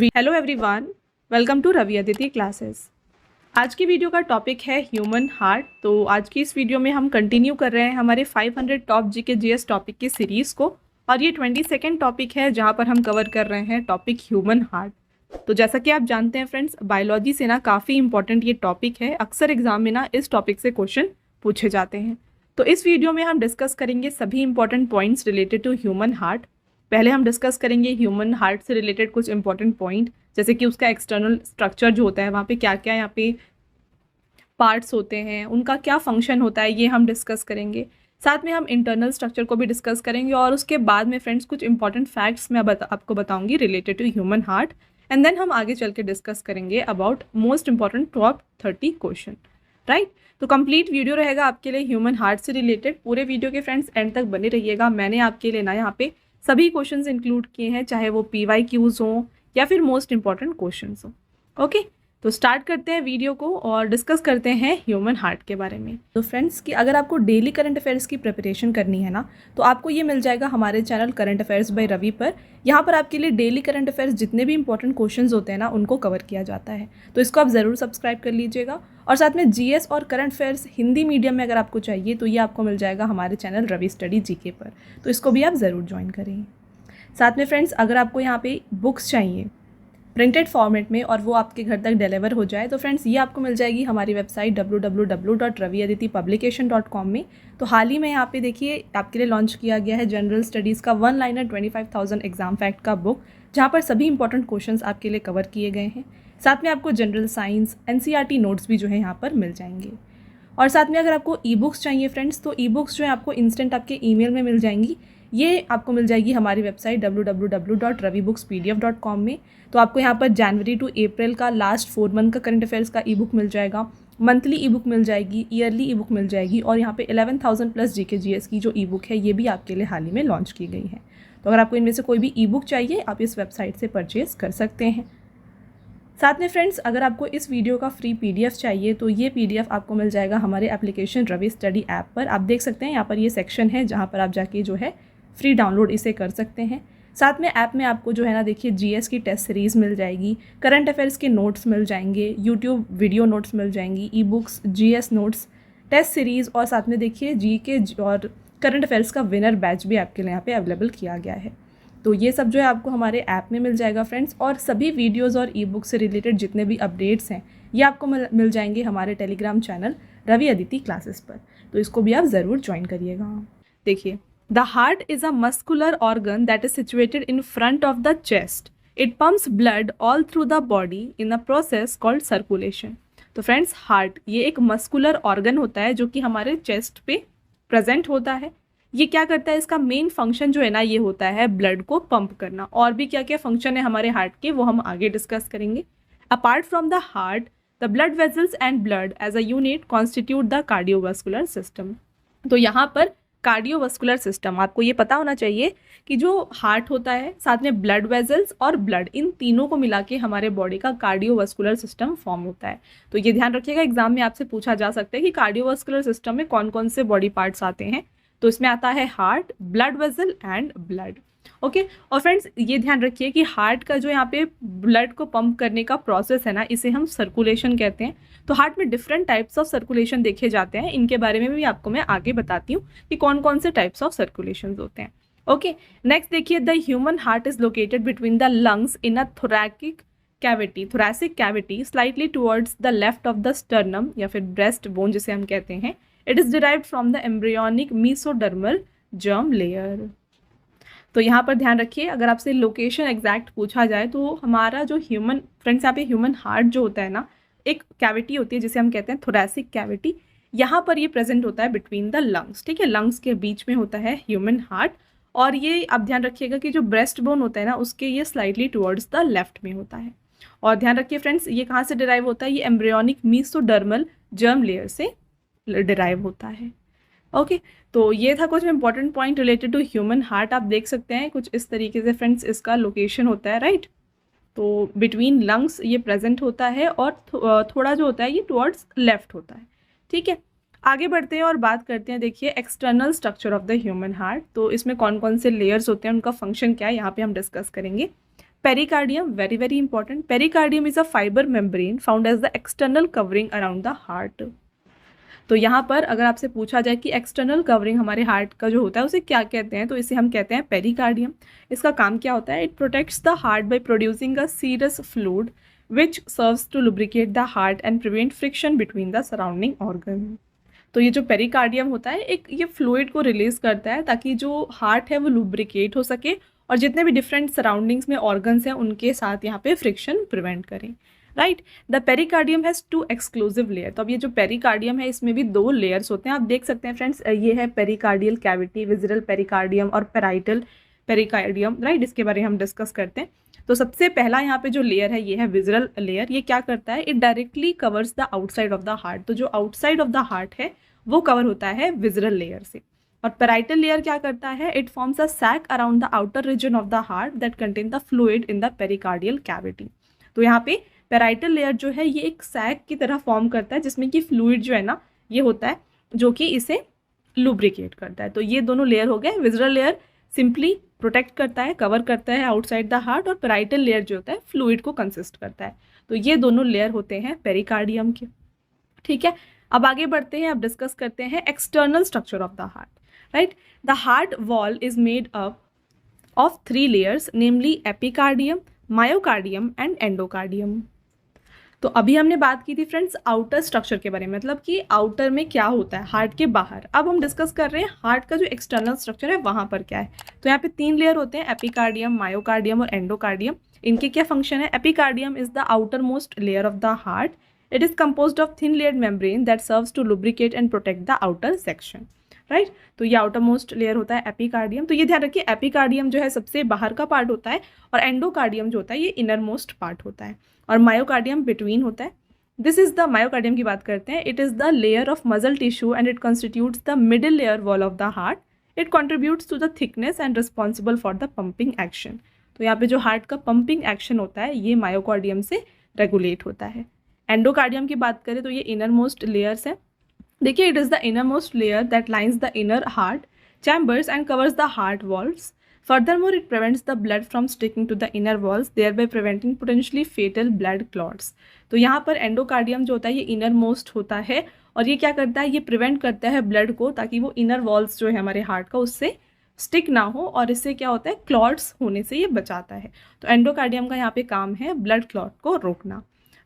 Hello everyone, welcome to Ravi Aditi classes. आज की video का टॉपिक है ह्यूमन हार्ट। तो आज की इस वीडियो में हम कंटिन्यू कर रहे हैं हमारे 500 टॉप जीके जीएस टॉपिक की सीरीज़ को, और ये 22nd टॉपिक है जहां पर हम कवर कर रहे हैं टॉपिक ह्यूमन हार्ट। तो जैसा कि आप जानते हैं फ्रेंड्स, बायोलॉजी से ना काफ़ी इंपॉर्टेंट ये टॉपिक है। अक्सर एग्जाम में ना इस टॉपिक से क्वेश्चन पूछे जाते हैं। तो इस वीडियो में हम डिस्कस करेंगे सभी important points related to human heart. पहले हम डिस्कस करेंगे ह्यूमन हार्ट से रिलेटेड कुछ इंपॉर्टेंट पॉइंट, जैसे कि उसका एक्सटर्नल स्ट्रक्चर जो होता है, वहाँ पे क्या क्या यहाँ पे पार्ट्स होते हैं, उनका क्या फंक्शन होता है, ये हम डिस्कस करेंगे। साथ में हम इंटरनल स्ट्रक्चर को भी डिस्कस करेंगे, और उसके बाद में फ्रेंड्स कुछ इंपॉर्टेंट फैक्ट्स मैं आपको बताऊंगी related to human heart. And then हम आगे चल के डिस्कस करेंगे about most important top 30 question, right. तो कंप्लीट वीडियो रहेगा आपके लिए ह्यूमन हार्ट से रिलेटेड। पूरे वीडियो के फ्रेंड्स एंड तक बने रहिएगा। मैंने आपके लिए ना यहाँ पे सभी क्वेश्चंस इंक्लूड किए हैं, चाहे वो PYQs हों या फिर मोस्ट इंपॉर्टेंट क्वेश्चंस हों। ओके, तो स्टार्ट करते हैं वीडियो को और डिस्कस करते हैं ह्यूमन हार्ट के बारे में। तो फ्रेंड्स, कि अगर आपको डेली करंट अफेयर्स की प्रिपरेशन करनी है ना, तो आपको ये मिल जाएगा हमारे channel current affairs by Ravi पर। यहाँ पर आपके लिए डेली करंट अफेयर्स जितने भी इंपॉर्टेंट क्वेश्चंस होते हैं ना, उनको कवर किया जाता है। तो इसको आप ज़रूर सब्सक्राइब कर लीजिएगा। और साथ में GS और करंट अफेयर्स हिंदी मीडियम में अगर आपको चाहिए तो ये आपको मिल जाएगा हमारे चैनल रवि स्टडी GK पर। तो इसको भी आप ज़रूर ज्वाइन करें। साथ में फ्रेंड्स, अगर आपको यहाँ पे बुक्स चाहिए प्रिंटेड फॉर्मेट में और वो आपके घर तक डिलीवर हो जाए, तो फ्रेंड्स ये आपको मिल जाएगी हमारी वेबसाइट www.raviaditipublication.com में। तो हाल ही में यहाँ पे देखिए आपके लिए लॉन्च किया गया है जनरल स्टडीज़ का 1 लाइनर 25,000 एग्जाम फैक्ट का बुक, जहाँ पर सभी इंपॉर्टेंट क्वेश्चंस आपके लिए कवर किए गए हैं। साथ में आपको जनरल साइंस NCERT नोट्स भी जो है यहाँ पर मिल जाएंगे। और साथ में अगर आपको ई बुक्स चाहिए फ्रेंड्स, तो ई बुक्स जो है आपको इंस्टेंट आपके ईमेल में मिल जाएंगी। ये आपको मिल जाएगी हमारी वेबसाइट www.ravibooks.pdf.com में। तो आपको यहाँ पर जनवरी टू अप्रैल का लास्ट 4 मंथ का करंट अफेयर्स का ई बुक मिल जाएगा, मंथली ई बुक मिल जाएगी, ईयरली ई बुक मिल जाएगी, और यहाँ पे 11,000 प्लस GK GS की जो ई बुक है ये भी आपके लिए हाल ही में लॉन्च की गई है। तो अगर आपको इनमें से कोई भी ई बुक चाहिए, आप इस वेबसाइट से परचेज़ कर सकते हैं। साथ में फ्रेंड्स, अगर आपको इस वीडियो का फ्री PDF चाहिए, तो ये PDF आपको मिल जाएगा हमारे एप्लीकेशन रवि स्टडी ऐप पर। आप देख सकते हैं यहाँ पर ये सेक्शन है जहाँ पर आप जाके जो है फ्री डाउनलोड इसे कर सकते हैं। साथ में ऐप में आपको जो है ना देखिए GS की टेस्ट सीरीज़ मिल जाएगी, करंट अफेयर्स के नोट्स मिल जाएंगे, YouTube वीडियो नोट्स मिल जाएंगी, e books, GS notes, test series, और साथ में देखिए GK और करंट अफेयर्स का विनर बैच भी आपके लिए यहाँ पे अवेलेबल किया गया है। तो ये सब जो है आपको हमारे ऐप में मिल जाएगा फ्रेंड्स। और सभी वीडियोज़ और ई बुक से रिलेटेड जितने भी अपडेट्स हैं ये आपको मिल जाएंगे हमारे Telegram channel Ravi Aditi classes पर। तो इसको भी आप ज़रूर ज्वाइन करिएगा। देखिए, the heart is a muscular organ that is situated in front of the chest. It pumps blood all through the body in a process called circulation. तो फ्रेंड्स, हार्ट ये एक मस्कुलर ऑर्गन होता है जो कि हमारे चेस्ट पे present होता है। ये क्या करता है, इसका मेन फंक्शन जो है ना ये होता है ब्लड को पंप करना। और भी क्या क्या फंक्शन है हमारे हार्ट के वो हम आगे डिस्कस करेंगे। Apart from the heart, the blood vessels and blood as a unit constitute the cardiovascular system. तो यहाँ पर कार्डियोवास्कुलर सिस्टम, आपको ये पता होना चाहिए कि जो हार्ट होता है, साथ में ब्लड वेजल्स और ब्लड, इन तीनों को मिला के हमारे बॉडी का कार्डियोवास्कुलर सिस्टम फॉर्म होता है। तो ये ध्यान रखिएगा, एग्जाम में आपसे पूछा जा सकता है कि कार्डियोवास्कुलर सिस्टम में कौन कौन से बॉडी पार्ट्स आते हैं। तो इसमें आता है heart, blood vessel and blood. Okay, और फ्रेंड्स ये ध्यान रखिए कि हार्ट का जो यहाँ पे ब्लड को पंप करने का प्रोसेस है ना, इसे हम सर्कुलेशन कहते हैं। तो हार्ट में डिफरेंट टाइप्स ऑफ सर्कुलेशन देखे जाते हैं, इनके बारे में भी आपको मैं आगे बताती हूँ कि कौन कौन से टाइप्स ऑफ सर्कुलेशन होते हैं। ओके, नेक्स्ट देखिए, the human heart is located between the lungs in a thoracic cavity slightly towards the left of the sternum, या फिर ब्रेस्ट बोन जिसे हम कहते हैं। It is derived from the embryonic mesodermal germ layer. तो यहाँ पर ध्यान रखिए, अगर आपसे लोकेशन एग्जैक्ट पूछा जाए तो हमारा जो ह्यूमन फ्रेंड्स यहाँ पे ह्यूमन हार्ट जो होता है ना, एक कैविटी होती है जिसे हम कहते हैं थोरैसिक कैविटी। यहाँ पर ये प्रेजेंट होता है बिटवीन द लंग्स, ठीक है, लंग्स के बीच में होता है ह्यूमन हार्ट। और ये आप ध्यान रखिएगा कि जो ब्रेस्ट बोन होता है ना, उसके ये स्लाइटली टुवर्ड्स द लेफ्ट में होता है। और ध्यान रखिए फ्रेंड्स, ये कहाँ से डिराइव होता है, ये एम्ब्रियोनिक मीसोडर्मल जर्म लेयर से डिराइव होता है। ओके, तो ये था कुछ important point related to human heart. आप देख सकते हैं कुछ इस तरीके से फ्रेंड्स इसका लोकेशन होता है, राइट। तो बिटवीन लंग्स ये प्रेजेंट होता है, और थोड़ा जो होता है ये टुवर्ड्स लेफ्ट होता है, ठीक है। आगे बढ़ते हैं और बात करते हैं, देखिए, external structure of the human heart. तो इसमें कौन कौन से लेयर्स होते हैं, उनका फंक्शन क्या है, यहाँ पे हम डिस्कस करेंगे। Pericardium, very very important, pericardium is a fibre membrane found as the external covering around the heart. तो यहाँ पर अगर आपसे पूछा जाए कि एक्सटर्नल कवरिंग हमारे हार्ट का जो होता है उसे क्या कहते हैं, तो इसे हम कहते हैं पेरिकार्डियम। इसका काम क्या होता है? It protects the heart by producing a serous fluid which serves to lubricate the heart and prevent friction between the surrounding organ. तो ये जो पेरिकार्डियम होता है एक ये फ्लूइड को रिलीज करता है ताकि जो हार्ट है वो लुब्रिकेट हो सके और जितने भी डिफरेंट सराउंडिंग्स में ऑर्गन्स हैं उनके साथ यहाँ पे फ्रिक्शन प्रिवेंट करें, right. The pericardium has 2 exclusive layer. तो अब ये जो पेरिकार्डियम है इसमें भी 2 लेयर्स होते हैं, आप देख सकते हैं फ्रेंड्स, ये है पेरिकार्डियल कैविटी, विज़रल पेरिकार्डियम और पेराइटल पेरिकार्डियम, राइट। इसके बारे में हम डिस्कस करते हैं। तो सबसे पहला यहाँ पे जो लेयर है ये है विज़रल लेयर। ये क्या करता है? It directly covers the outside of the heart. तो जो आउटसाइड ऑफ द हार्ट है वो कवर होता है विज़रल लेयर से। और पेराइटल लेयर क्या करता है? It forms a sac around the outer region of the heart that contain the fluid in the pericardial cavity. तो यहाँ पे पेराइटल लेयर जो है ये एक सैक की तरह फॉर्म करता है जिसमें कि फ्लूइड जो है ना ये होता है जो कि इसे लुब्रिकेट करता है। तो ये दोनों लेयर हो गए। विज़रल लेयर सिंपली प्रोटेक्ट करता है, कवर करता है आउटसाइड द हार्ट, और पेराइटल लेयर जो होता है फ्लूइड को कंसिस्ट करता है। तो ये दोनों लेयर होते हैं पेरिकार्डियम के, ठीक है। अब आगे बढ़ते हैं, अब डिस्कस करते हैं external structure of the heart, right. The heart wall is made up of 3 layers, namely epicardium, myocardium and endocardium. तो अभी हमने बात की थी फ्रेंड्स आउटर स्ट्रक्चर के बारे में, मतलब कि आउटर में क्या होता है हार्ट के बाहर। अब हम डिस्कस कर रहे हैं हार्ट का जो एक्सटर्नल स्ट्रक्चर है वहाँ पर क्या है। तो यहाँ पे 3 लेयर होते हैं, एपिकार्डियम, मायोकार्डियम और एंडोकार्डियम। इनके क्या फंक्शन है? Epicardium is the outermost layer of the heart. It is composed of thin layered membrane that serves to lubricate and protect the outer section, right. तो ये outer most layer होता है epicardium. तो ये ध्यान रखिए epicardium जो है सबसे बाहर का पार्ट होता है और एंडोकार्डियम जो होता है ये इनर मोस्ट पार्ट होता है और मायोकार्डियम बिटवीन होता है। दिस इज द मायोकार्डियम की बात करते हैं। It is the layer of muscle tissue and it constitutes the middle layer wall of the heart. It contributes to the thickness and responsible for the pumping action. तो यहाँ पे जो heart का pumping action होता है ये myocardium से regulate होता है। एंडोकार्डियम की बात करें तो ये इनर मोस्ट लेयर्स है। देखिए it is the inner most layer that lines the inner heart chambers and covers the heart walls. Furthermore, it prevents the blood from sticking to the inner walls, thereby preventing potentially fatal blood clots. तो यहाँ पर endocardium जो होता है ये inner most होता है और ये क्या करता है? ये प्रिवेंट करता है ब्लड को ताकि वो इनर वॉल्स जो है हमारे हार्ट का उससे स्टिक ना हो और इससे क्या होता है? क्लॉट्स होने से ये बचाता है। तो एंडोकार्डियम का यहाँ पे काम है ब्लड क्लॉट को रोकना,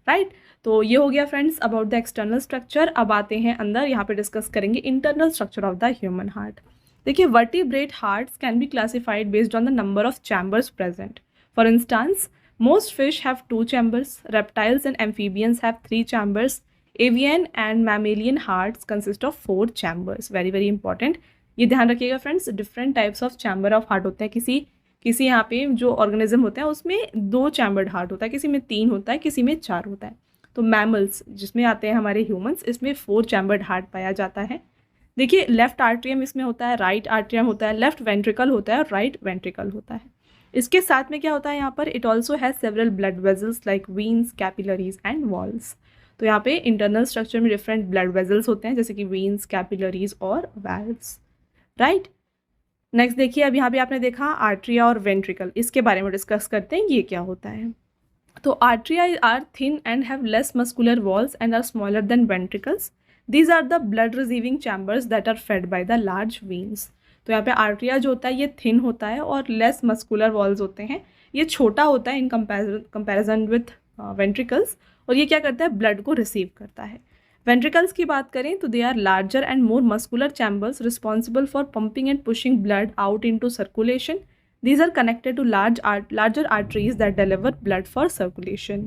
राइट। तो ये हो गया friends about the external structure. अब आते हैं अंदर, यहाँ पे डिस्कस करेंगे internal structure of the human heart. देखिए vertebrate hearts can be classified based on the number of chambers present. For instance most fish have 2 chambers, reptiles and amphibians have 3 chambers, avian and mammalian hearts consist of 4 chambers. Very very important, ये ध्यान रखिएगा friends. Different types of chamber of heart होते हैं। किसी यहाँ पे जो organism होता है उसमें 2 चैम्बर्ड हार्ट होता है, किसी में 3 होता है, किसी में 4 होता है। तो मैमल्स जिसमें आते हैं हमारे ह्यूमंस, इसमें 4 चैम्बर्ड हार्ट पाया जाता है। देखिए लेफ्ट आर्ट्रियम इसमें होता है, राइट आर्ट्रियम होता है, लेफ्ट वेंट्रिकल होता है और राइट वेंट्रिकल होता है। इसके साथ में क्या होता है यहाँ पर? It also has several blood vessels like veins, capillaries and walls. तो यहाँ पे इंटरनल स्ट्रक्चर में डिफरेंट ब्लड वेजल्स होते हैं जैसे कि वीन्स, कैपिलरीज और वाल्व्स, राइट। नेक्स्ट देखिए अब यहाँ पे आपने देखा आर्ट्रिया और वेंट्रिकल, इसके बारे में डिस्कस करते हैं ये क्या होता है। तो atria are thin and have less muscular walls and are smaller than ventricles. These are the blood receiving chambers that are fed by the large veins. तो यहाँ पे आर्ट्रिया जो होता है ये थिन होता है और लेस मस्कुलर वॉल्स होते हैं, ये छोटा होता है इन कंपैरिजन विथ वेंट्रिकल्स और ये क्या करता है? ब्लड को रिसीव करता है। वेंट्रिकल्स की बात करें तो they are larger and more muscular chambers responsible for pumping and pushing blood out into circulation. These are connected to larger arteries that deliver blood for circulation.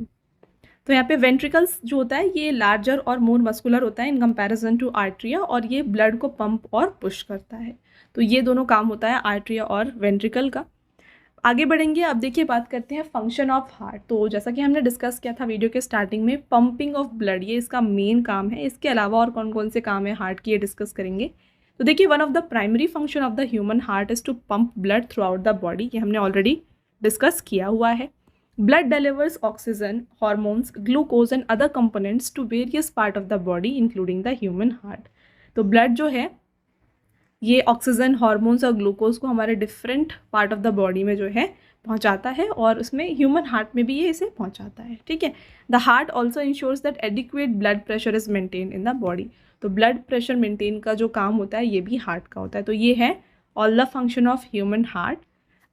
तो यहाँ पे वेंट्रिकल्स जो होता है ये लार्जर और मोर मस्कुलर होता है इन कंपैरिजन टू आर्ट्रिया और ये ब्लड को पंप और पुश करता है। तो ये दोनों काम होता है आर्ट्रिया और वेंट्रिकल का। आगे बढ़ेंगे, अब देखिए बात करते हैं फंक्शन ऑफ हार्ट। तो जैसा कि हमने डिस्कस किया था वीडियो के स्टार्टिंग में, पंपिंग ऑफ ब्लड ये इसका मेन काम है। इसके अलावा और कौन कौन से काम है हार्ट की ये डिस्कस करेंगे। तो देखिए one of the primary function of the human heart is to pump blood throughout the body, ये हमने ऑलरेडी डिस्कस किया हुआ है। Blood delivers oxygen, hormones, glucose and other components to various part of the body including the human heart. तो blood जो है ये oxygen, hormones और ग्लूकोज को हमारे different part of the body में जो है पहुंचाता है और उसमें ह्यूमन हार्ट में भी ये इसे पहुंचाता है, ठीक है। The heart also ensures that adequate blood pressure is maintain in the body. तो ब्लड प्रेशर मेंटेन का जो काम होता है ये भी हार्ट का होता है। तो ये है all the function of human heart.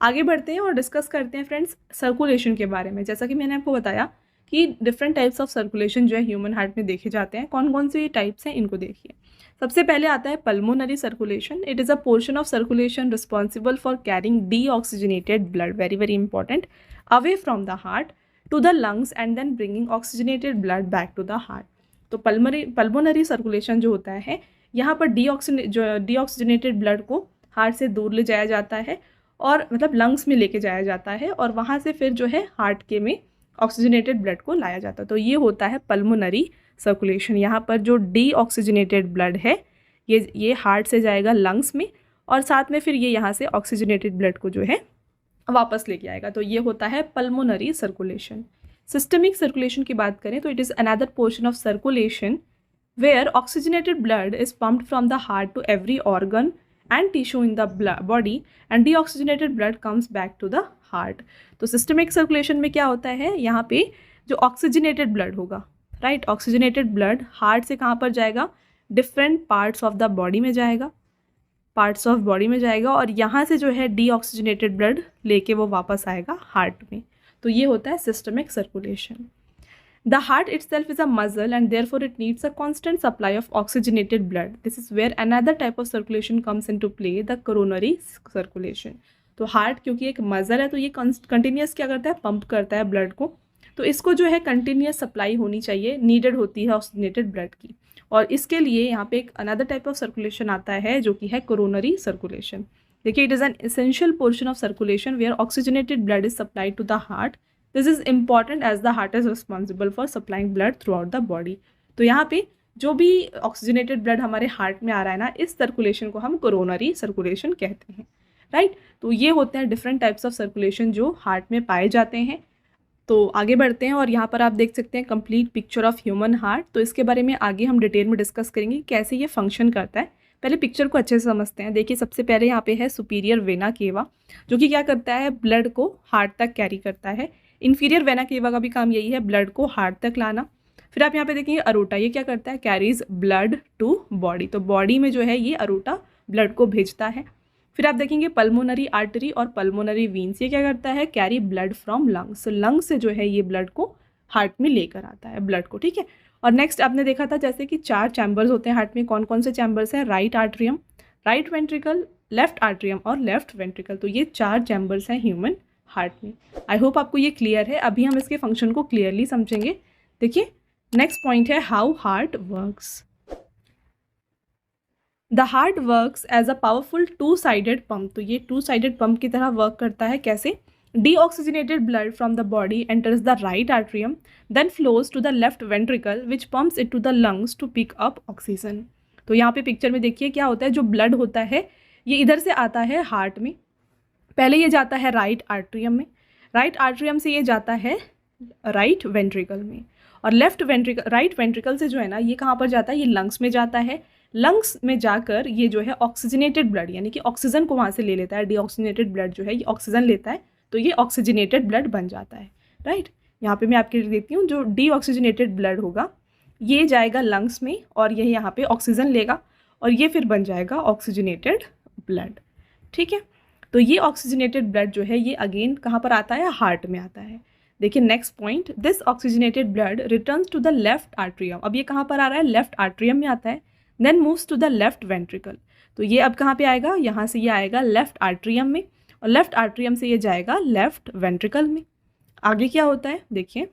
आगे बढ़ते हैं और डिस्कस करते हैं फ्रेंड्स सर्कुलेशन के बारे में। जैसा कि मैंने आपको बताया कि डिफरेंट टाइप्स ऑफ सर्कुलेशन जो है ह्यूमन हार्ट में देखे जाते हैं। कौन कौन से टाइप्स हैं इनको देखिए। सबसे पहले आता है pulmonary circulation. It is a portion of circulation responsible for carrying deoxygenated blood, very very important, away from the heart to the lungs and then bringing oxygenated blood back to the heart. तो pulmonary circulation जो होता है यहाँ पर deoxygenated blood को heart से दूर ले जाया जाता है और मतलब लंग्स में लेके जाया जाता है और वहाँ से फिर जो है हार्ट के में ऑक्सीजनेटेड ब्लड को लाया जाता है। तो ये होता है पल्मोनरी सर्कुलेशन। यहाँ पर जो डीऑक्सीजनेटेड ब्लड है ये हार्ट से जाएगा लंग्स में और साथ में फिर ये यहाँ से ऑक्सीजनेटेड ब्लड को जो है वापस लेके आएगा। तो ये होता है पल्मोनरी सर्कुलेशन। सिस्टमिक सर्कुलेशन की बात करें तो it is another portion of circulation where oxygenated blood is pumped from the heart to every organ and tissue in the body and deoxygenated blood comes back to the heart। तो systemic circulation में क्या होता है, यहाँ पे जो oxygenated blood होगा, right, oxygenated blood heart से कहाँ पर जाएगा, different parts of the body में जाएगा, पार्ट्स ऑफ बॉडी में जाएगा और यहाँ से जो है डीऑक्सीजनेटेड ब्लड लेके वो वापस आएगा हार्ट में। तो ये होता है systemic circulation. The heart itself is a muscle and therefore it needs a constant supply of oxygenated blood. This is where another type of circulation comes into play, the coronary circulation. तो heart क्योंकि एक muscle है तो ये continuous क्या करता है, pump करता है ब्लड को। तो इसको जो है कंटिन्यूस सप्लाई होनी चाहिए, नीडेड होती है ऑक्सीजनेटेड ब्लड की। और इसके लिए यहाँ पे एक अनदर टाइप ऑफ सर्कुलेशन आता है जो कि है कोरोनरी सर्कुलेशन। देखिए, it is an essential portion of circulation where oxygenated blood is supplied to the heart. This is important as the heart is responsible for supplying blood throughout the body. तो यहाँ पे जो भी oxygenated blood हमारे heart में आ रहा है ना, इस सर्कुलेशन को हम कोरोनरी सर्कुलेशन कहते हैं, राइट। तो ये होते हैं डिफरेंट टाइप्स ऑफ सर्कुलेशन जो हार्ट में पाए जाते हैं। तो आगे बढ़ते हैं और यहाँ पर आप देख सकते हैं complete picture of human heart. तो इसके बारे में आगे हम डिटेल में डिस्कस करेंगे कैसे ये फंक्शन करता है। पहले पिक्चर को अच्छे से समझते हैं। देखिए, सबसे पहले यहाँ पे है सुपीरियर वेना केवा जो कि क्या करता है, ब्लड को हार्ट तक कैरी करता है। इन्फीरियर वेना केवा का भी काम यही है, ब्लड को हार्ट तक लाना। फिर आप यहाँ पे देखेंगे अरोटा, ये क्या करता है, कैरीज ब्लड टू बॉडी। तो बॉडी में जो है ये अरोटा ब्लड को भेजता है। फिर आप देखेंगे पल्मोनरी आर्टरी और पल्मोनरी वीन्स, ये क्या करता है, carry blood from lungs. Lungs से जो है ये ब्लड को हार्ट में लेकर आता है ब्लड को, ठीक है। और नेक्स्ट आपने देखा था जैसे कि 4 चैम्बर्स होते हैं हार्ट में। कौन कौन से चैम्बर्स हैं, right atrium, right ventricle, left atrium और लेफ्ट वेंट्रिकल। तो ये 4 चैम्बर्स हैं ह्यूमन हार्ट में। आई होप आपको ये क्लियर है। अभी हम इसके फंक्शन को क्लियरली समझेंगे। देखिए, नेक्स्ट पॉइंट है how heart works. The heart works as a powerful 2-साइडेड पंप। तो ये 2-साइडेड पंप की तरह वर्क करता है। कैसे, deoxygenated blood from the body enters the right atrium then flows to the left ventricle which pumps it to the lungs to pick up oxygen. तो यहाँ पे पिक्चर में देखिए क्या होता है, जो ब्लड होता है ये इधर से आता है हार्ट में, पहले ये जाता है राइट आर्ट्रियम में, राइट आर्ट्रियम से ये जाता है राइट वेंट्रिकल में और राइट वेंट्रिकल से जो है ना ये कहाँ पर जाता है, ये लंग्स में जाता है। लंग्स में जाकर ये जो है ऑक्सीजनेटेड ब्लड यानी कि ऑक्सीजन को वहाँ से ले लेता है। डीऑक्सीजनेटेड ब्लड जो है ये ऑक्सीजन लेता है तो ये ऑक्सीजनेटेड ब्लड बन जाता है, राइट। यहाँ पे मैं आपके लिए देती हूँ, जो डीऑक्सीजनेटेड ब्लड होगा ये जाएगा लंग्स में और ये यहाँ पे ऑक्सीजन लेगा और ये फिर बन जाएगा ऑक्सीजनेटेड ब्लड, ठीक है। तो ये ऑक्सीजनेटेड ब्लड जो है ये अगेन कहाँ पर आता है, हार्ट में आता है। देखिए next point, this oxygenated blood returns to the left atrium. अब ये कहाँ पर आ रहा है, लेफ्ट आर्ट्रियम में आता है। Then moves to the left ventricle. तो ये अब कहाँ पे आएगा, यहाँ से ये आएगा लेफ्ट आर्ट्रियम में और लेफ्ट आर्ट्रियम से ये जाएगा लेफ्ट वेंट्रिकल में। आगे क्या होता है, देखिए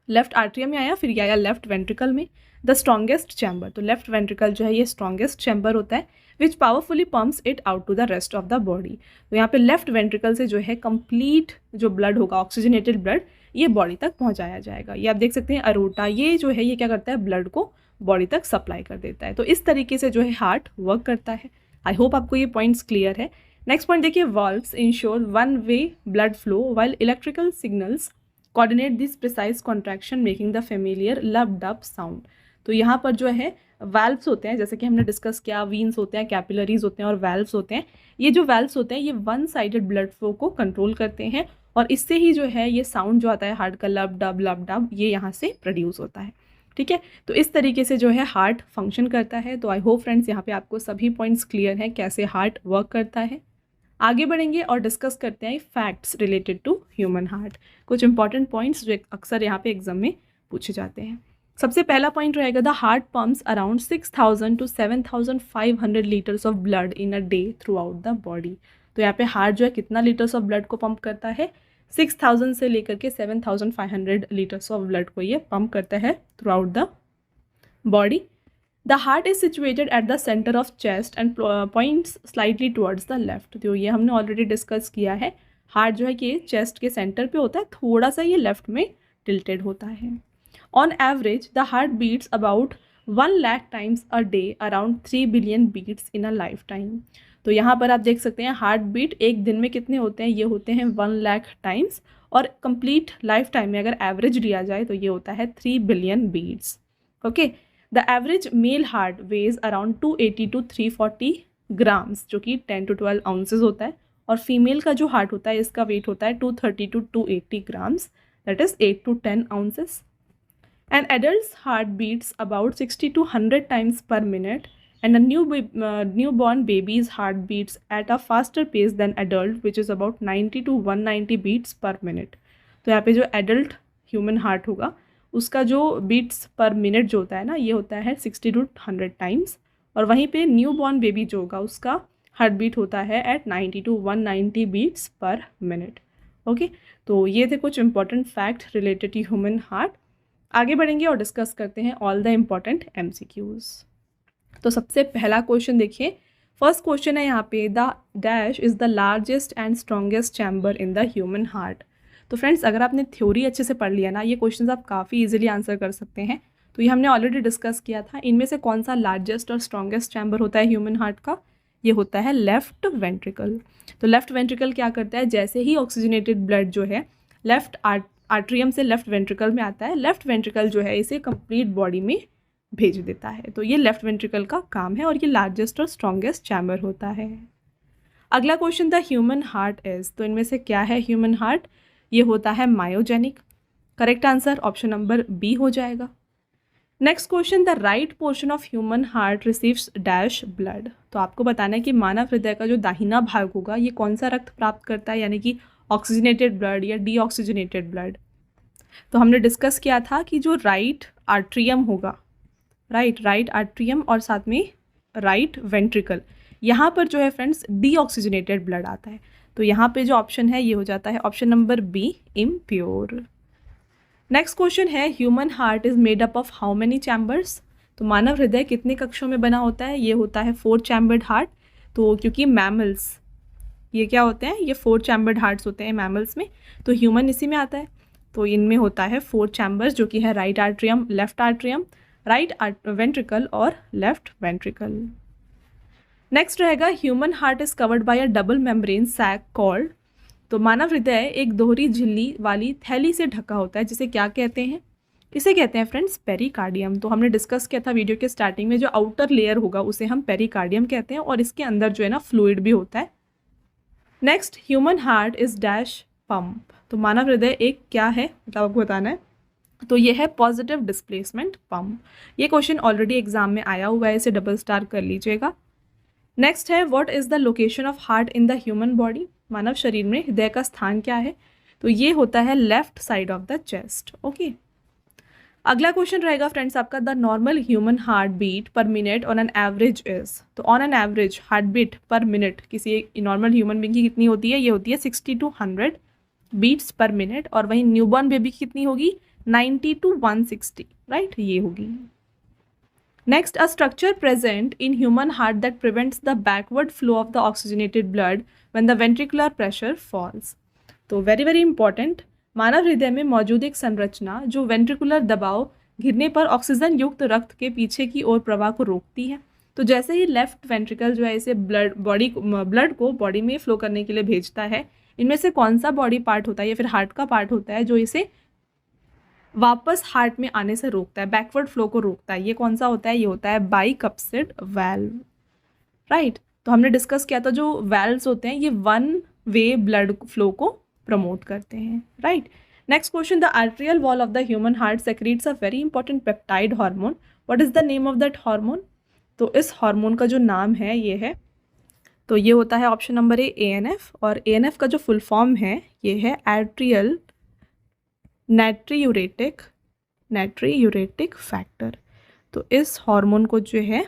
लेफ्ट आर्ट्रियम में आया, फिर ये आया लेफ्ट वेंट्रिकल में। द स्ट्रॉन्गेस्ट चैम्बर, तो लेफ्ट वेंट्रिकल जो है ये स्ट्रॉन्गेस्ट चैम्बर होता है which powerfully pumps it out to the rest of the body. तो यहाँ पे लेफ्ट वेंट्रिकल से जो है कंप्लीट जो ब्लड होगा ऑक्सीजनेटेड ब्लड ये बॉडी तक पहुँचाया जाएगा। ये आप देख सकते हैं अरोटा, ये जो है ये क्या करता है, ब्लड को बॉडी तक सप्लाई कर देता है। तो इस तरीके से जो है हार्ट वर्क करता है। आई होप आपको ये पॉइंट्स क्लियर है। नेक्स्ट पॉइंट देखिए, valves ensure one way blood flow while electrical signals coordinate this precise contraction making the familiar लब डब साउंड। तो तो यहाँ पर जो है वाल्व्स होते हैं, जैसे कि हमने डिस्कस किया, वीन्स होते हैं, कैपिलरीज होते हैं और वाल्व्स होते हैं। ये जो वाल्व्स होते हैं ये वन साइडेड ब्लड फ्लो को कंट्रोल करते हैं और इससे ही जो है ये साउंड जो आता है हार्ट का लब डब ये यहाँ से प्रोड्यूस होता है। ठीक है, तो इस तरीके से जो है हार्ट फंक्शन करता है। तो आई होप फ्रेंड्स यहाँ पे आपको सभी पॉइंट्स क्लियर हैं कैसे हार्ट वर्क करता है। आगे बढ़ेंगे और डिस्कस करते हैं facts related to human heart, कुछ इंपॉर्टेंट पॉइंट्स जो अक्सर यहाँ पे एग्जाम में पूछे जाते हैं। सबसे पहला पॉइंट रहेगा the heart pumps around 6000 to 7500 litres of blood in a day through out the body. तो यहाँ पे हार्ट जो है कितना लीटर्स ऑफ ब्लड को पंप करता है, 6000 से लेकर के 7500 लीटर्स ऑफ ब्लड को ये पंप करता है through out the body. The heart is situated at the centre of chest and points slightly towards the left. तो ये हमने ऑलरेडी डिस्कस किया है, हार्ट जो है कि चेस्ट के सेंटर पे होता है, थोड़ा सा ये लेफ्ट में टिल्टेड होता है। On average the heart beats about 1 lakh times a day, around 3 billion beats in a lifetime. तो यहाँ पर आप देख सकते हैं हार्ट बीट एक दिन में कितने होते हैं, ये होते हैं 1 लाख टाइम्स और कंप्लीट लाइफ टाइम में अगर एवरेज लिया जाए तो ये होता है 3 billion beats. Okay, the average male heart weighs around 280 to 340 grams, जो कि 10 to 12 आउंसेज होता है, और फीमेल का जो हार्ट होता है इसका वेट होता है 230 to 280 grams, that is 8 to 10 ounces. An adult's heart beats about 60 to 100 times per minute, and a newborn baby's heart beats at a faster pace than adult, which is about 90 to 190 beats per minute. तो यहाँ पे जो adult human heart होगा उसका जो beats per minute जो होता है ना, ये होता है 60 to 100 times, और वहीं पे newborn baby जो होगा उसका heart beat होता है at 90 to 190 beats per minute. Okay, तो ये थे कुछ important fact related to human heart। आगे बढ़ेंगे और डिस्कस करते हैं ऑल द इम्पॉर्टेंट MCQs। तो सबसे पहला क्वेश्चन देखिए, फर्स्ट क्वेश्चन है यहाँ पे, the dash is the largest and strongest chamber in the human heart. तो फ्रेंड्स अगर आपने थ्योरी अच्छे से पढ़ लिया ना, ये क्वेश्चन आप काफ़ी इजीली आंसर कर सकते हैं। तो ये हमने ऑलरेडी डिस्कस किया था, इनमें से कौन सा लार्जेस्ट और स्ट्रॉन्गेस्ट चैम्बर होता है ह्यूमन हार्ट का, ये होता है लेफ्ट वेंट्रिकल। तो लेफ्ट वेंट्रिकल क्या करता है, जैसे ही ऑक्सीजनेटेड ब्लड जो है लेफ्ट आर्ट्रियम से लेफ्ट वेंट्रिकल में आता है, लेफ्ट वेंट्रिकल जो है इसे कंप्लीट बॉडी में भेज देता है। तो ये लेफ्ट वेंट्रिकल का काम है और ये लार्जेस्ट और स्ट्रॉन्गेस्ट चैम्बर होता है। अगला question, the human heart is, तो इनमें से क्या है ह्यूमन हार्ट, ये होता है myogenic. Correct answer option number B हो जाएगा। Next question, the right portion of human heart receives dash blood. तो आपको बताना है कि मानव हृदय का जो दाहिना भाग होगा ये कौन सा रक्त प्राप्त करता है, यानी कि ऑक्सीजनेटेड ब्लड या डीऑक्सीजनेटेड ब्लड। तो हमने डिस्कस किया था कि जो राइट आर्ट्रियम होगा, राइट आर्ट्रियम और साथ में राइट वेंट्रिकल, यहाँ पर जो है फ्रेंड्स डीऑक्सीजनेटेड ब्लड आता है। तो यहाँ पे जो ऑप्शन है ये हो जाता है option number B, impure. Next question है, human heart is made up of how many chambers. तो मानव हृदय कितने कक्षों में बना होता है, ये होता है 4 चैम्बर्ड हार्ट। तो क्योंकि मैमल्स ये क्या होते हैं, ये 4 चैम्बर्ड हार्ट्स होते हैं मैमल्स में, तो ह्यूमन इसी में आता है। तो इनमें होता है 4 चैम्बर्स, जो कि है राइट आर्ट्रियम, राइट वेंट्रिकल और लेफ्ट वेंट्रिकल। नेक्स्ट रहेगा, human heart is covered by a double membrane sac called. तो मानव हृदय एक दोहरी झिल्ली वाली थैली से ढका होता है, जिसे क्या कहते हैं, इसे कहते हैं फ्रेंड्स पेरिकार्डियम। तो हमने डिस्कस किया था वीडियो के स्टार्टिंग में, जो आउटर लेयर होगा उसे हम पेरिकार्डियम कहते हैं और इसके अंदर जो है ना फ्लूइड भी होता है। Next, human heart is dash pump. तो मानव हृदय एक क्या है, मतलब आपको बताना है, तो ये है पॉजिटिव डिस्प्लेसमेंट पंप। ये क्वेश्चन ऑलरेडी एग्जाम में आया हुआ है, इसे डबल स्टार कर लीजिएगा। नेक्स्ट है, what is the location of heart in the human body. मानव शरीर में हृदय का स्थान क्या है, तो ये होता है left side of the chest. Okay, अगला क्वेश्चन रहेगा फ्रेंड्स आपका, the normal human heart beat per minute on an average is. तो on an average heart beat per minute किसी नॉर्मल ह्यूमन बीइंग की कितनी होती है, ये होती है 60 to 100 बीट्स पर मिनट, और वहीं न्यूबॉर्न बेबी की कितनी होगी, 90 to 160, राइट, ये होगी। Next, a structure present in human heart that prevents the backward flow of the oxygenated blood when the ventricular pressure falls. तो वेरी वेरी इंपॉर्टेंट, मानव हृदय में मौजूद एक संरचना जो वेंट्रिकुलर दबाव गिरने पर ऑक्सीजन युक्त रक्त के पीछे की ओर प्रवाह को रोकती है। तो जैसे ही लेफ्ट वेंट्रिकल जो है इसे ब्लड को बॉडी में फ्लो करने के लिए भेजता है, इनमें से कौन सा बॉडी पार्ट होता है या फिर हार्ट का पार्ट होता है जो इसे वापस हार्ट में आने से रोकता है, बैकवर्ड फ्लो को रोकता है। ये कौन सा होता है? ये होता है बाइकप्सिड वाल्व, राइट। तो हमने डिस्कस किया था जो वाल्व्स होते हैं ये वन वे ब्लड फ्लो को प्रमोट करते हैं, right. Next question, the atrial wall of the human heart secretes a very important peptide hormone, what is the name of that hormone? तो इस हार्मोन का जो नाम है ये है, तो ये होता है ऑप्शन नंबर ए ANF, और ANF का जो फुल फॉर्म है ये है आर्ट्रियल नाइट्रियूरेटिक फैक्टर। तो इस हार्मोन को जो है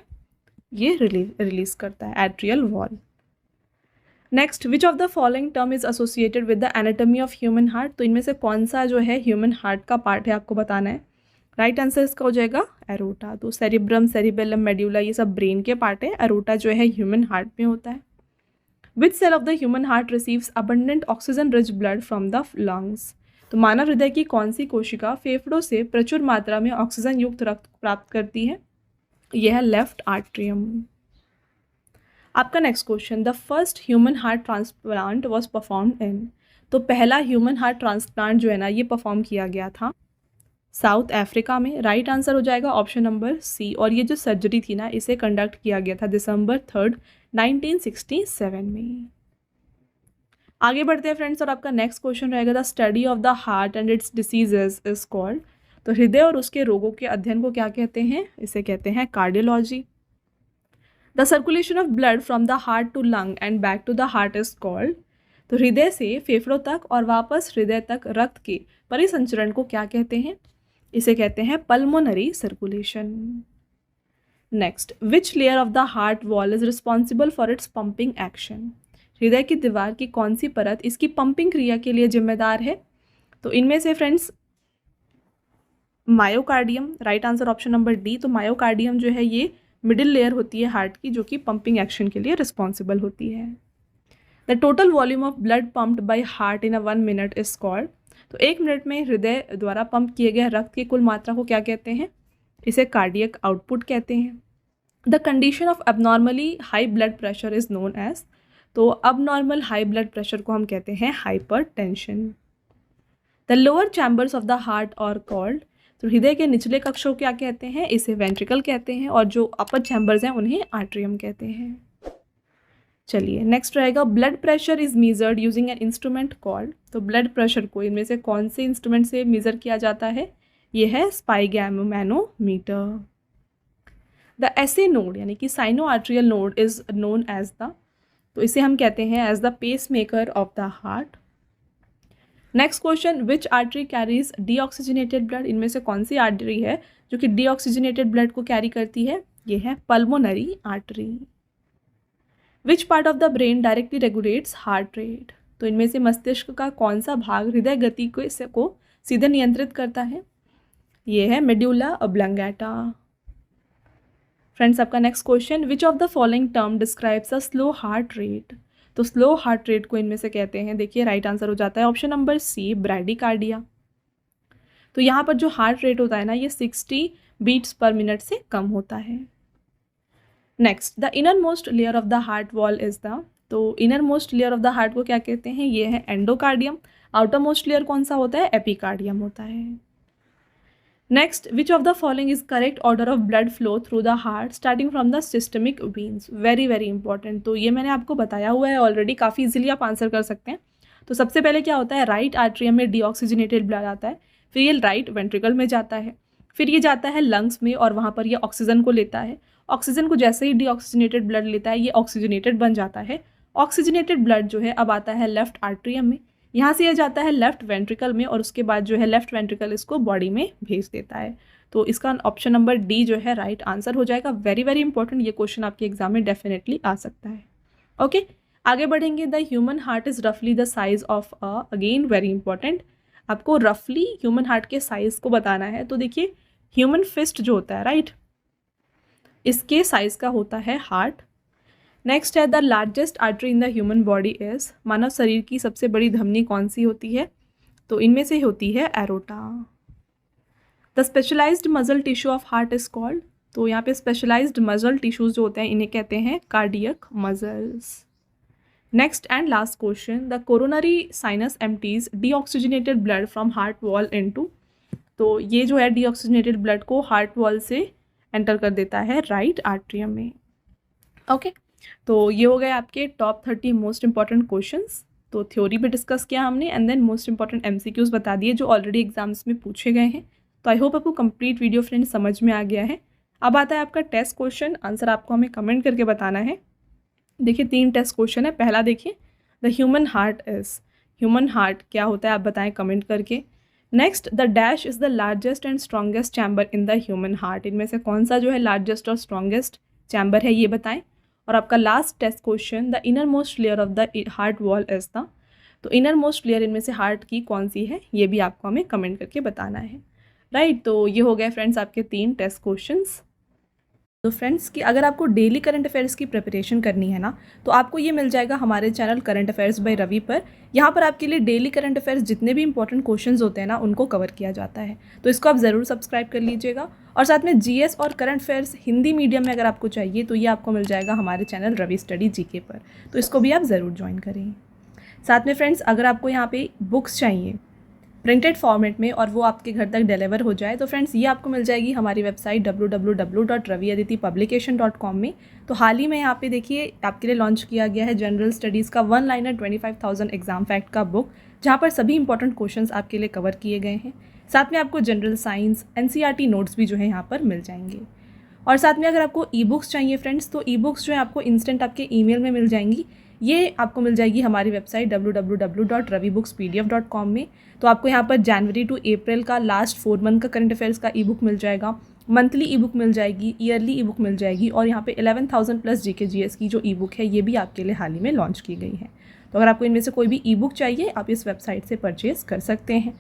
ये रिलीज करता है atrial wall. Next, which of the following term is associated with the anatomy of human heart? तो इनमें से कौन सा जो है ह्यूमन हार्ट का पार्ट है आपको बताना है। राइट आंसर इसका हो जाएगा एरोटा। तो सेरिब्रम, सेरिबेलम, मेड्यूला ये सब ब्रेन के पार्ट है, एरोटा जो है ह्यूमन हार्ट में होता है। Which cell of the human heart receives abundant oxygen rich blood from the lungs? तो मानव हृदय की कौन सी कोशिका फेफड़ों से प्रचुर मात्रा में ऑक्सीजन युक्त रक्त प्राप्त करती है? यह है लेफ्ट आर्ट्रियम। आपका next question, the first human heart transplant was performed in? तो पहला ह्यूमन हार्ट ट्रांसप्लांट जो है ना ये परफॉर्म किया गया था साउथ अफ्रीका में। राइट आंसर हो जाएगा ऑप्शन नंबर सी। और ये जो सर्जरी थी ना इसे कंडक्ट किया गया था December 3, 1967 में। आगे बढ़ते हैं फ्रेंड्स, और आपका नेक्स्ट क्वेश्चन रहेगा, the study of the heart and it's diseases is called? तो हृदय और उसके रोगों के अध्ययन को क्या कहते हैं? इसे कहते हैं cardiology. The circulation of blood from the heart to lung and back to the heart is called? तो हृदय से फेफड़ों तक और वापस हृदय तक रक्त के परिसंचरण को क्या कहते हैं? इसे कहते हैं pulmonary circulation. Next, which layer of the heart wall is responsible for its pumping action? हृदय की दीवार की कौन सी परत इसकी पंपिंग क्रिया के लिए जिम्मेदार है? तो इनमें से friends myocardium. Right answer option number D. तो मायोकार्डियम जो है ये मिडिल लेयर होती है हार्ट की जो कि पंपिंग एक्शन के लिए रिस्पॉन्सिबल होती है। The total volume of blood pumped by heart in a 1 minute is called? तो 1 मिनट में हृदय द्वारा पंप किए गए रक्त की कुल मात्रा को क्या कहते हैं? इसे कार्डियक आउटपुट कहते हैं। The condition of abnormally high blood pressure is known as? तो अबनॉर्मल हाई ब्लड प्रेशर को हम कहते हैं hypertension. The lower chambers of the heart are called? तो हृदय के निचले कक्षों को क्या कहते हैं? इसे वेंट्रिकल कहते हैं, और जो अपर चैम्बर्स हैं उन्हें आर्ट्रियम कहते हैं। चलिए नेक्स्ट रहेगा, blood pressure is measured using an instrument called? तो ब्लड प्रेशर को इनमें से कौन से इंस्ट्रूमेंट से मेजर किया जाता है? यह है स्पाइगैमोमैनोमीटर। द एसे नोड यानी कि sinoatrial node is known as the? तो इसे हम कहते हैं as the pacemaker of the heart. Next question, which artery carries deoxygenated blood? इनमें से कौन सी आर्टरी है जो कि डीऑक्सीजनेटेड ब्लड को कैरी करती है? ये है pulmonary artery. Which part of the brain directly regulates heart rate? तो इनमें से मस्तिष्क का कौन सा भाग हृदय गति को सीधे नियंत्रित करता है? ये है मेड्यूला ऑब्लंगेटा। फ्रेंड्स आपका next question, which of the following term describes a slow heart rate? तो स्लो हार्ट रेट को इनमें से कहते हैं, देखिए राइट आंसर हो जाता है ऑप्शन नंबर सी ब्रैडीकार्डिया। तो यहाँ पर जो हार्ट रेट होता है ना ये 60 बीट्स पर मिनट से कम होता है। Next, the inner most layer of the heart wall is the? तो inner most layer of the heart को क्या कहते हैं? ये है एंडोकार्डियम। आउटर मोस्ट लेयर कौन सा होता है? एपिकार्डियम होता है। Next, which of the following is correct order of blood flow through the heart starting from the systemic veins? Very very important. तो ये मैंने आपको बताया हुआ है ऑलरेडी, काफ़ी इजीली आप आंसर कर सकते हैं। तो सबसे पहले क्या होता है, राइट आर्ट्रियम में डीऑक्सीजनेटेड ब्लड आता है, फिर ये राइट वेंट्रिकल में जाता है, फिर ये जाता है लंग्स में और वहाँ पर ये ऑक्सीजन को लेता है। ऑक्सीजन को जैसे ही डीऑक्सीजनेटेड ब्लड लेता है ये ऑक्सीजनेटेड बन जाता है। ऑक्सीजनेटेड ब्लड जो है अब आता है लेफ्ट आर्ट्रियम में, यहाँ से यह जाता है लेफ्ट वेंट्रिकल में और उसके बाद जो है लेफ्ट वेंट्रिकल इसको बॉडी में भेज देता है। तो इसका ऑप्शन नंबर डी जो है राइट आंसर हो जाएगा। वेरी वेरी इंपॉर्टेंट, ये क्वेश्चन आपके एग्जाम में डेफिनेटली आ सकता है। ओके आगे बढ़ेंगे। द ह्यूमन हार्ट इज रफली the size of a, again very important, आपको रफली ह्यूमन हार्ट के साइज को बताना है। तो देखिए ह्यूमन फिस्ट जो होता है राइट, इसके साइज का होता है हार्ट। नेक्स्ट है the largest artery in the human body is? मानव शरीर की सबसे बड़ी धमनी कौन सी होती है? तो इनमें से होती है aorta. The specialised muscle tissue of heart is called? तो यहाँ पे स्पेशलाइज्ड मसल टिश्यूज जो होते हैं इन्हें कहते हैं cardiac muscles. Next and last question, the coronary sinus empties deoxygenated blood from heart wall into? तो ये जो है डीऑक्सीजनेटेड ब्लड को हार्ट वॉल से एंटर कर देता है राइट आर्ट्रियम में। ओके, तो ये हो गए आपके टॉप 30 मोस्ट इंपॉर्टेंट क्वेश्चंस। तो थ्योरी भी डिस्कस किया हमने and then most important MCQs बता दिए जो ऑलरेडी एग्जाम्स में पूछे गए हैं। तो आई होप आपको कंप्लीट वीडियो फ्रेंड समझ में आ गया है। अब आता है आपका टेस्ट क्वेश्चन, आंसर आपको हमें कमेंट करके बताना है। देखिए 3 टेस्ट क्वेश्चन है। पहला देखिए, the human heart is, human heart क्या होता है आप बताएं कमेंट करके। Next, the dash is the largest and strongest chamber in the human heart, इनमें से कौन सा जो है लार्जेस्ट और स्ट्रॉन्गेस्ट चैम्बर है ये बताएं। और आपका last test question, the inner most layer of the heart wall is the, तो इनर मोस्ट लेयर इनमें से हार्ट की कौन सी है ये भी आपको हमें कमेंट करके बताना है राइट। तो ये हो गए फ्रेंड्स आपके 3 टेस्ट क्वेश्चंस। तो फ्रेंड्स कि अगर आपको डेली करंट अफेयर्स की प्रिपरेशन करनी है ना, तो आपको ये मिल जाएगा हमारे channel current affairs by Ravi पर। यहाँ पर आपके लिए डेली करंट अफेयर्स जितने भी इंपॉर्टेंट क्वेश्चंस होते हैं ना उनको कवर किया जाता है। तो इसको आप ज़रूर सब्सक्राइब कर लीजिएगा। और साथ में जीएस और करंट अफेयर्स हिंदी मीडियम में अगर आपको चाहिए तो ये आपको मिल जाएगा हमारे चैनल रवि स्टडी जीके पर। तो इसको भी आप ज़रूर ज्वाइन करें। साथ में फ्रेंड्स अगर आपको यहाँ पे बुक्स चाहिए प्रिंटेड फॉर्मेट में और वो आपके घर तक डिलीवर हो जाए तो फ्रेंड्स ये आपको मिल जाएगी हमारी वेबसाइट www.raviaditipublication.com में। तो हाल ही में यहाँ पे देखिए आपके लिए लॉन्च किया गया है जनरल स्टडीज़ का 1 लाइनर 25,000 एग्जाम फैक्ट का बुक, जहाँ पर सभी इंपॉर्टेंट क्वेश्चंस आपके लिए कवर किए गए हैं। साथ में आपको जनरल साइंस एनसीईआरटी नोट्स भी जो है यहाँ पर मिल जाएंगे। और साथ में अगर आपको ई बुक्स चाहिए फ्रेंड्स, तो ई बुक्स जो है आपको इंस्टेंट आपके ईमेल में मिल जाएंगी। ये आपको मिल जाएगी हमारी वेबसाइट www.ravibooksPDF.com में। तो आपको यहाँ पर जनवरी टू अप्रैल का लास्ट 4 मंथ का करंट अफेयर्स का ई बुक मिल जाएगा, मंथली ई बुक मिल जाएगी, ईयरली ई बुक मिल जाएगी, और यहाँ पे 11,000 प्लस जीके जीएस की जो ई बुक है ये भी आपके लिए हाल ही में लॉन्च की गई है। तो अगर आपको इनमें से कोई भी ई बुक चाहिए आप इस वेबसाइट से परचेज़ कर सकते हैं।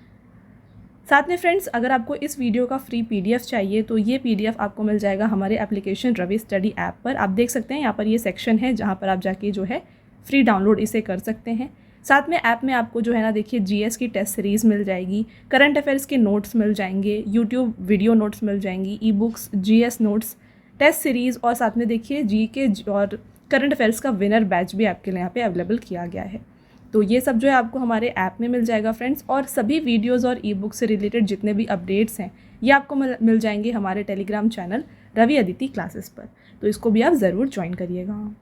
साथ में फ्रेंड्स अगर आपको इस वीडियो का फ्री पीडीएफ चाहिए तो ये पीडीएफ आपको मिल जाएगा हमारे एप्लीकेशन रवि स्टडी ऐप पर। आप देख सकते हैं यहाँ पर ये सेक्शन है जहाँ पर आप जाके जो है फ्री डाउनलोड इसे कर सकते हैं। साथ में ऐप में आपको जो है ना देखिए जीएस की टेस्ट सीरीज़ मिल जाएगी, करंट अफेयर्स के नोट्स मिल जाएंगे, यूट्यूब वीडियो नोट्स मिल जाएंगी, e books, GS notes, test series, और साथ में देखिए जीके और करंट अफेयर्स का विनर बैच भी आपके लिए यहाँ पे अवेलेबल किया गया है। तो ये सब जो है आपको हमारे ऐप में मिल जाएगा फ्रेंड्स। और सभी वीडियोज़ और ई बुक से रिलेटेड जितने भी अपडेट्स हैं ये आपको मिल जाएंगे हमारे Telegram channel Ravi Aditi classes पर। तो इसको भी आप ज़रूर ज्वाइन करिएगा।